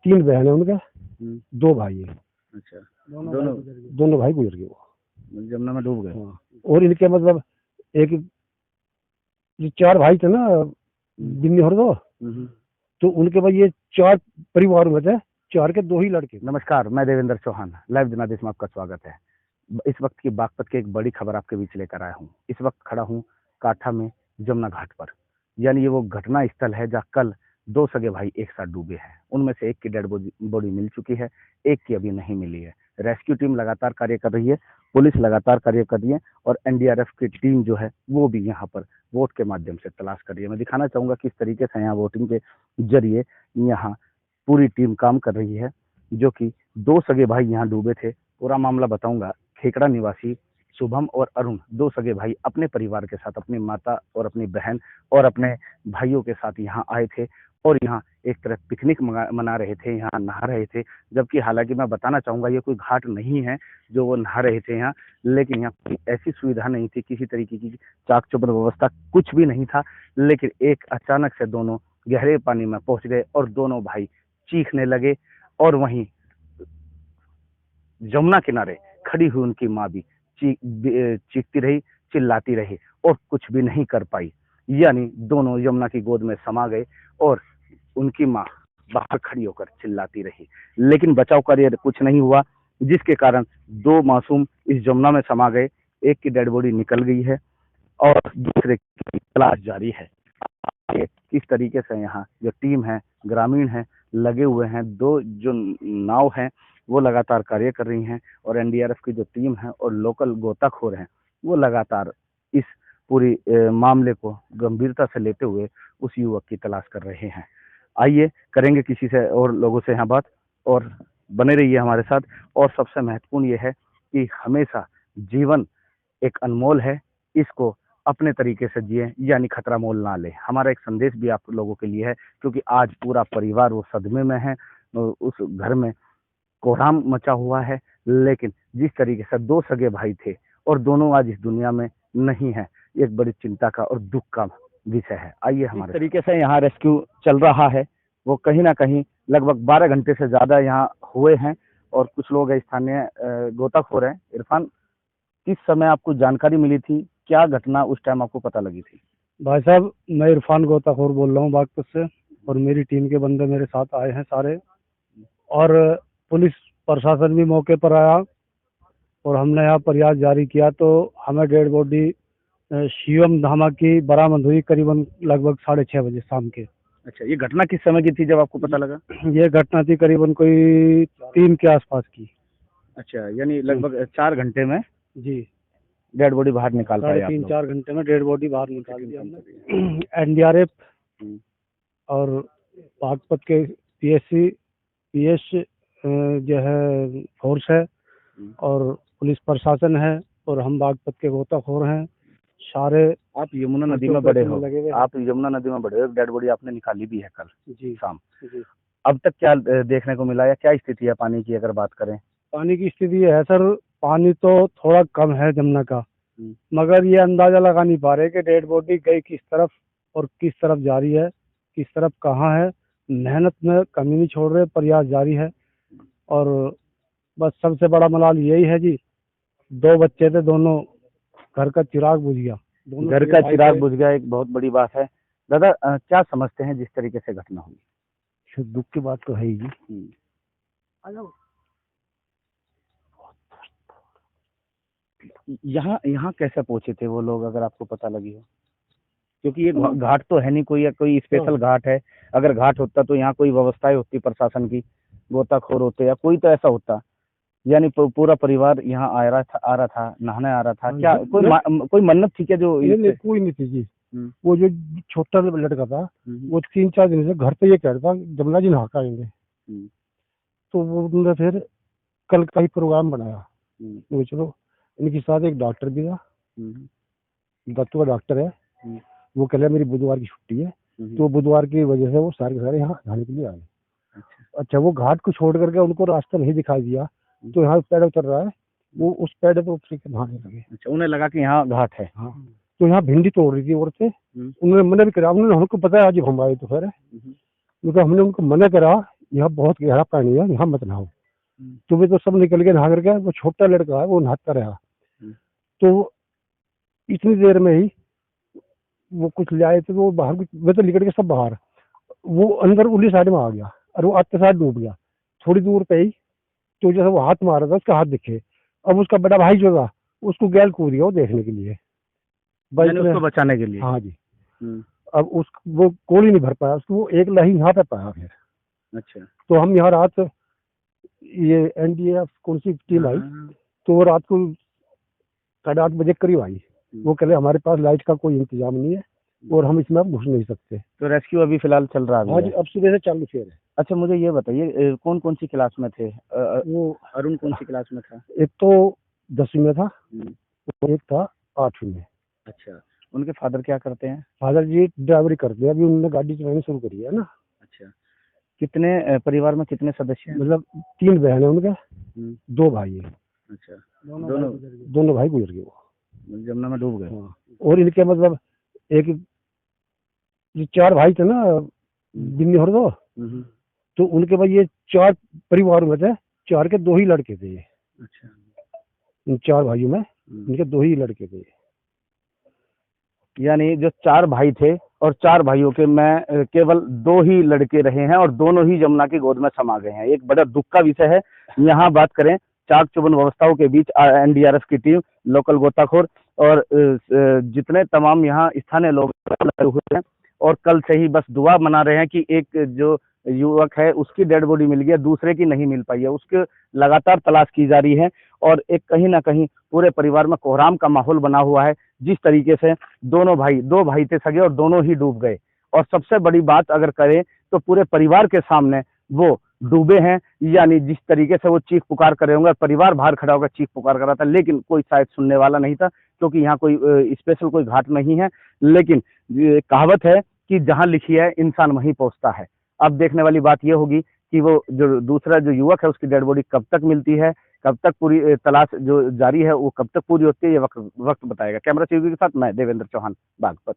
3 बहन है उनके, 2 भाई है। अच्छा, दोनों भाई गुजर गए, वो जमुना में डूब गए। हाँ। और इनके मतलब एक जो 4 भाई थे ना बिन्नी और दो, तो उनके भाई ये 4 परिवार में थे, 4 के 2 ही लड़के। नमस्कार, मैं देवेंद्र चौहान, लाइव जनादेश में आपका स्वागत है। इस वक्त की बागपत की एक बड़ी खबर आपके बीच लेकर आया हूँ। इस वक्त खड़ा हूँ काठा में जमुना घाट पर, यानी ये वो घटना स्थल है जहाँ कल 2 सगे भाई एक साथ डूबे हैं। उनमें से एक की डेड बॉडी मिल चुकी है, एक की अभी नहीं मिली है। रेस्क्यू टीम लगातार कार्य कर रही है, पुलिस लगातार कार्य कर रही है और एनडीआरएफ की टीम जो है वो भी यहाँ पर वोट के माध्यम से तलाश कर रही है। मैं दिखाना चाहूंगा किस तरीके से यहाँ वोटिंग के जरिए यहाँ पूरी टीम काम कर रही है, जो कि 2 सगे भाई यहाँ डूबे थे। पूरा मामला बताऊंगा। खेकड़ा निवासी शुभम और अरुण 2 सगे भाई अपने परिवार के साथ, अपनी माता और अपनी बहन और अपने भाइयों के साथ यहाँ आए थे और यहाँ एक तरह पिकनिक मना रहे थे, यहाँ नहा रहे थे। जबकि हालांकि मैं बताना चाहूंगा ये कोई घाट नहीं है जो वो नहा रहे थे यहाँ, लेकिन यहाँ कोई ऐसी सुविधा नहीं थी, किसी तरीके की चाक चौबंद व्यवस्था कुछ भी नहीं था। लेकिन एक अचानक से दोनों गहरे पानी में पहुंच गए और दोनों भाई चीखने लगे और वहीं जमुना किनारे खड़ी हुई उनकी माँ भी चीखती रही, चिल्लाती रही और कुछ भी नहीं कर पाई। यानी दोनों यमुना की गोद में समा गए और उनकी माँ बाहर खड़ी होकर चिल्लाती रही, लेकिन बचाव कार्य कुछ नहीं हुआ, जिसके कारण 2 मासूम इस जमुना में समा गए। एक की डेड बॉडी निकल गई है और दूसरे की तलाश जारी है। किस तरीके से यहाँ जो टीम है, ग्रामीण है, लगे हुए हैं। 2 जो नाव हैं वो लगातार कार्य कर रही हैं और एनडीआरएफ की जो टीम है और लोकल गोताखोर हैं वो लगातार इस पूरी मामले को गंभीरता से लेते हुए उस युवक की तलाश कर रहे हैं। आइए करेंगे किसी से और लोगों से यहाँ बात, और बने रहिए हमारे साथ। और सबसे महत्वपूर्ण ये है कि हमेशा जीवन एक अनमोल है, इसको अपने तरीके से जिए, यानी खतरा मोल ना ले। हमारा एक संदेश भी आप लोगों के लिए है, क्योंकि आज पूरा परिवार वो सदमे में है। उस घर में कोहराम मचा हुआ है, लेकिन जिस तरीके से 2 सगे भाई थे और दोनों आज इस दुनिया में नहीं है, एक बड़ी चिंता का और दुख का विषय है। आइए हमारे तरीके से यहाँ रेस्क्यू चल रहा है, वो कहीं ना कहीं लगभग 12 घंटे से ज्यादा यहाँ हुए हैं और कुछ लोग स्थानीय गोताखोर हैं। इरफान, किस समय आपको जानकारी मिली थी, क्या घटना उस टाइम आपको पता लगी थी? भाई साहब, मैं इरफान गोताखोर बोल रहा हूँ बागपत से, और मेरी टीम के बंदे मेरे साथ आए हैं सारे, और पुलिस प्रशासन भी मौके पर आया और हमने यहाँ प्रयास जारी किया। तो हमें डेड बॉडी शिवम धामा की बरामद हुई करीबन लगभग 6:30 बजे शाम के। अच्छा, ये घटना किस समय की थी जब आपको पता लगा? ये घटना थी करीबन कोई 3 के आसपास की। अच्छा, यानी लगभग 4 घंटे में जी डेड बॉडी बाहर निकाल पाए आप लोग? 3-4 घंटे में डेड बॉडी बाहर निकाल दी हमने। एनडीआरएफ और बागपत के पीएस जो है फोर्स है और पुलिस प्रशासन है और हम बागपत के गोताखोर हैं सारे। आप यमुना नदी में बड़े हो, आप यमुना नदी में बड़े हो, डेड बॉडी आपने निकाली भी है कल जी शाम जी। अब तक क्या देखने को मिला या क्या स्थिति है पानी की? अगर बात करें पानी की स्थिति है सर, पानी तो थोड़ा कम है जमुना का, मगर ये अंदाजा लगा नहीं पा रहे कि डेड बॉडी गई किस तरफ और किस तरफ जा रही है, किस तरफ कहाँ है। मेहनत में कमी नहीं छोड़ रहे, प्रयास जारी है। और बस सबसे बड़ा मलाल यही है जी, 2 बच्चे थे, दोनों घर का चिराग बुझ गया। घर का चिराग बुझ गया, एक बहुत बड़ी बात है। दादा, क्या समझते हैं जिस तरीके से घटना हुई? दुख की बात तो है ही जी। यहाँ कैसे पहुंचे थे वो लोग, अगर आपको पता लगी हो? क्योंकि ये घाट तो है नहीं कोई स्पेशल घाट है। अगर घाट होता तो यहाँ कोई व्यवस्थाएं होती प्रशासन की, गोताखोर होते या कोई तो ऐसा होता, यानी पूरा परिवार यहाँ आ रहा था, नहाने आ रहा था। क्या कोई मन्नत थी क्या? जो कोई नहीं थी जी। वो जो छोटा लड़का था वो 3-4 दिन से घर पे ये कह रहा था जमुना जी नहा आएंगे, तो वो फिर कल का ही प्रोग्राम बनाया। तो चलो, इनके साथ एक डॉक्टर भी था, दत्तू का डॉक्टर है, वो कह रहा मेरी बुधवार की छुट्टी है, तो बुधवार की वजह से वो सारे के सारे यहाँ नहाने के लिए आए। अच्छा, वो घाट को छोड़ करके उनको रास्ता नहीं दिखाई दिया, तो यहाँ पैर उतर रहा है, वो उस पैर पे उतर के नहाने लगे। अच्छा, उन्हें लगा कि यहाँ घाट है। हाँ, तो यहाँ भिंडी तोड़ रही थी औरतें, उन्होंने मना भी करा। उन्होंने हमको पता है आज हम आए तो फिर, क्योंकि हमने उनको मना करा यहाँ बहुत गहरा पानी है, यहाँ मत नहाओ। तो वे तो सब निकल के नहा करके, वो छोटा लड़का है वो नहाता रहा। तो इतनी देर में ही वो कुछ ले आए थे, तो वो बाहर वे तो निकल के सब बाहर, वो अंदर उली साइड में आ गया और वो आते साइड डूब गया थोड़ी दूर पे ही। तो जैसे वो हाथ मारा था, उसका हाथ दिखे। अब उसका बड़ा भाई जो था उसको गैल कूद गया वो देखने के लिए, भाई यानी उसको बचाने के लिए। हाँ जी। अब उस वो गोली नहीं भर पाया उसको, वो एक लही यहाँ पे पाया फिर। अच्छा। तो हम यहाँ रात, ये एनडीएफ कौन सी टीम आई, तो वो रात को 8:30 बजे करीब आई। वो कह रहे हमारे पास लाइट का कोई इंतजाम नहीं है और हम इसमें अब घुस नहीं सकते। तो रेस्क्यू अभी फिलहाल चल रहा हाँ जी, है? अब सुबह से चालू है। अच्छा, मुझे ये बताइए कौन कौन सी क्लास में थे? वो अरुण कौन सी क्लास में था? एक तो 10वीं में था और एक था 8वीं में। अच्छा, उनके फादर क्या करते हैं? फादर जी ड्राइवरी करते हैं, अभी उन्होंने गाड़ी चलानी शुरू करी है ना। अच्छा, कितने परिवार में कितने सदस्य हैं? मतलब 3 बहन है उनके, 2 भाई है। अच्छा, दोनों भाई गुजर गए वो जमुना में डूब गए। हाँ। और इनके मतलब एक, ये 4 भाई थे ना बिन्नी और दो, तो उनके भाई ये 4 परिवार में थे, 4 के 2 ही लड़के थे ये। अच्छा, इन 4 भाइयों में इनके 2 ही लड़के थे। यानी जो 4 भाई थे और 4 भाइयों के में केवल 2 ही लड़के रहे हैं और दोनों ही जमुना की गोद में समा गए हैं। एक बड़ा दुख का विषय है। यहाँ बात करें, चाक चुभन व्यवस्थाओं के बीच एनडीआरएफ की टीम, लोकल गोताखोर और जितने तमाम यहाँ स्थानीय लोग लगे हुए हैं और कल से ही बस दुआ मना रहे हैं कि एक जो युवक है उसकी डेड बॉडी मिल गई, दूसरे की नहीं मिल पाई है। उसके लगातार तलाश की जा रही है और एक कहीं ना कहीं पूरे परिवार में कोहराम का माहौल बना हुआ है। जिस तरीके से दोनों भाई, 2 भाई थे सगे और दोनों ही डूब गए। और सबसे बड़ी बात अगर करें तो पूरे परिवार के सामने वो डूबे हैं। यानी जिस तरीके से वो चीख पुकार कर रहे होंगे, परिवार बाहर खड़ा होकर चीख पुकार कर रहा था, लेकिन कोई शायद सुनने वाला नहीं था, क्योंकि यहाँ कोई स्पेशल कोई घाट नहीं है। लेकिन कहावत है कि जहां लिखी है इंसान वहीं पहुंचता है। अब देखने वाली बात यह होगी कि वो जो दूसरा जो युवक है उसकी डेड बॉडी कब तक मिलती है, कब तक पूरी तलाश जो जारी है वो कब तक पूरी होती है, ये वक्त बताएगा। कैमरा चौकी के साथ मैं देवेंद्र चौहान, बागपत।